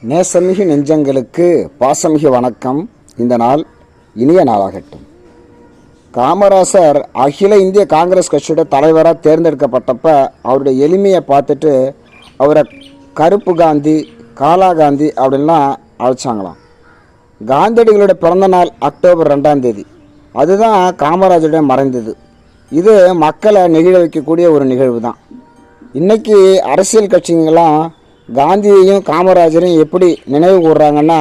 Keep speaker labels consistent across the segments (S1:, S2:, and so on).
S1: நேசமிகு நெஞ்சங்களுக்கு பாசமிகு வணக்கம். இந்த நாள் இனிய நாளாகட்டும். காமராசர் அகில இந்திய காங்கிரஸ் கட்சியோட தலைவராக தேர்ந்தெடுக்கப்பட்டப்ப அவருடைய எளிமையை பார்த்துட்டு அவரை கருப்பு காந்தி, காலா காந்தி அப்படின்லாம் அழைச்சாங்களாம். காந்தியடிகளோட பிறந்த நாள் அக்டோபர் 2ஆம் தேதி. அதுதான் காமராஜருடைய மறைந்தது. இது மக்களை நெகிழ வைக்கக்கூடிய ஒரு நிகழ்வு தான். இன்றைக்கி அரசியல் கட்சிங்கெல்லாம் காந்தியையும் காமராஜரையும் எப்படி நினைவு கூறுறாங்கன்னா,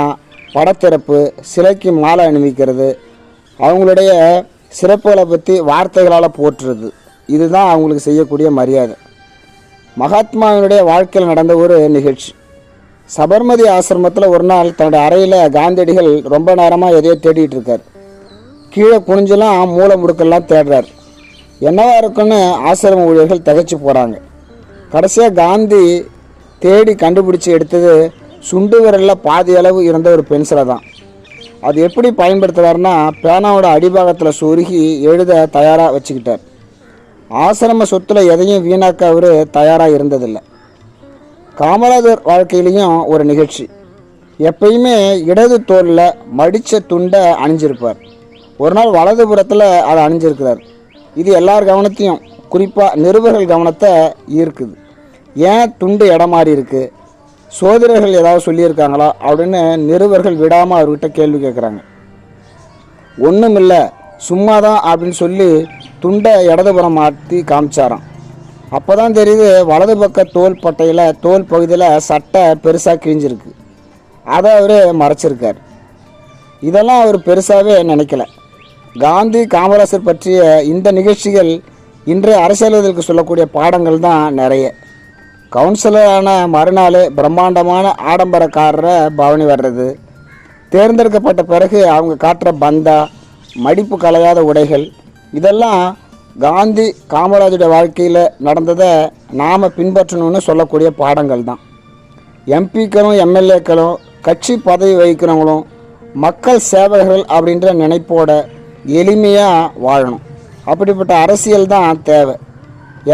S1: படத்திறப்பு, சிலைக்கு மாலை அணிவிக்கிறது, அவங்களுடைய சிறப்புகளை பற்றி வார்த்தைகளால் போற்றுறது, இதுதான் அவங்களுக்கு செய்யக்கூடிய மரியாதை. மகாத்மாவினுடைய வாழ்க்கையில் நடந்த ஒரு நிகழ்ச்சி. சபர்மதி ஆசிரமத்தில் ஒரு நாள் தன்னுடைய அறையில் காந்தியடிகள் ரொம்ப நேரமாக எதையோ தேடிட்டு இருக்கார். கீழே குனிஞ்செல்லாம் மூளை முடுக்கெல்லாம் தேடுறார். என்னவா இருக்குன்னு ஆசிரம ஊழியர்கள் திகைச்சு போகிறாங்க. கடைசியாக காந்தி தேடி கண்டுபிடிச்சி எடுத்தது சுண்டு விரலில் பாதி அளவு இருந்த ஒரு பென்சிலை தான். அது எப்படி பயன்படுத்துகிறாருன்னா, பேனாவோட அடிபாகத்தில் சொருகி எழுத தயாராக வச்சுக்கிட்டார். ஆசிரம சொத்தில் எதையும் வீணாக்க அவர் தயாராக இருந்ததில்லை. காமராஜர் வாழ்க்கையிலையும் ஒரு நிகழ்ச்சி. எப்பயுமே இடது தோளில் மடித்த துண்டை அணிஞ்சிருப்பார். ஒரு நாள் வலதுபுறத்தில் அதை அணிஞ்சிருக்கிறார். இது எல்லார் கவனத்தையும், குறிப்பாக நிருபர்கள் கவனத்தை ஈர்க்குது. ஏன் துண்டு இடம் மாறி இருக்குது, சோதரர்கள் ஏதாவது சொல்லியிருக்காங்களா அப்படின்னு நிருபர்கள் விடாமல் அவர்கிட்ட கேள்வி கேட்குறாங்க. ஒன்றும் இல்லை, சும்மா தான் அப்படின்னு சொல்லி துண்டை இடதுபுறம் மாற்றி காமிச்சாராம். அப்போ தான் தெரியுது, வலது பக்க தோல் பட்டையில், தோல் பகுதியில் சட்டை பெருசாக கிழிஞ்சிருக்கு. அதை அவர் மறைச்சிருக்கார். இதெல்லாம் அவர் பெருசாகவே நினைக்கல. காந்தி காமராசர் பற்றிய இந்த நிகழ்ச்சிகள் இன்றைய அரசியல்வாதிகளுக்கு சொல்லக்கூடிய பாடங்கள் தான் நிறைய. கவுன்சிலரான மறுநாள் பிரம்மாண்டமான ஆடம்பரக்காரரை பவனி வர்றது, தேர்ந்தெடுக்கப்பட்ட பிறகு அவங்க காட்டுற பந்தா, மடிப்பு கலையாத உடைகள், இதெல்லாம் காந்தி காமராஜருடைய வாழ்க்கையில் நடந்ததை நாம் பின்பற்றணும்னு சொல்லக்கூடிய பாடங்கள் தான். எம்பிக்களும் எம்எல்ஏக்களும் கட்சி பதவி வகிக்கிறவங்களும் மக்கள் சேவகர்கள் அப்படின்ற நினைப்போட எளிமையாக வாழணும். அப்படிப்பட்ட அரசியல் தான் தேவை.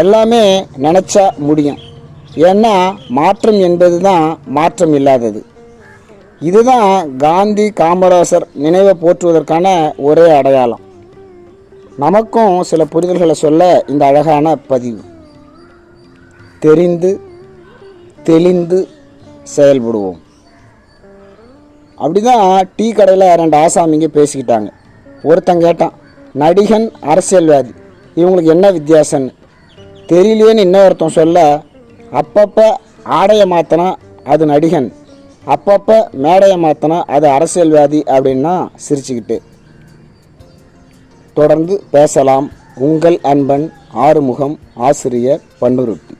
S1: எல்லாமே நினச்சா முடியும். ஏன்னா மாற்றம் என்பது தான் மாற்றம் இல்லாதது. இதுதான் காந்தி காமராசர் நினைவை போற்றுவதற்கான ஒரே அடையாளம். நமக்கும் சில புரிதல்களை சொல்ல இந்த அழகான பதிவு. தெரிந்து தெளிந்து செயல்படுவோம். அப்படிதான் டீ கடையில் 2 ஆசாமிங்க பேசிக்கிட்டாங்க. ஒருத்தன் கேட்டான், நடிகன் அரசியல்வாதி இவங்களுக்கு என்ன வித்தியாசம்னு. தெரியலேன்னு இன்னொருத்தன் சொல்ல, அப்பப்போ ஆடையை மாற்றினா அது நடிகன், அப்பப்போ மேடையை மாற்றினா அது அரசியல்வாதி அப்படின்னா சிரிச்சுக்கிட்டு. தொடர்ந்து பேசலாம். உங்கள் அன்பன் ஆறுமுகம், ஆசிரியர் பன்னுருட்டி.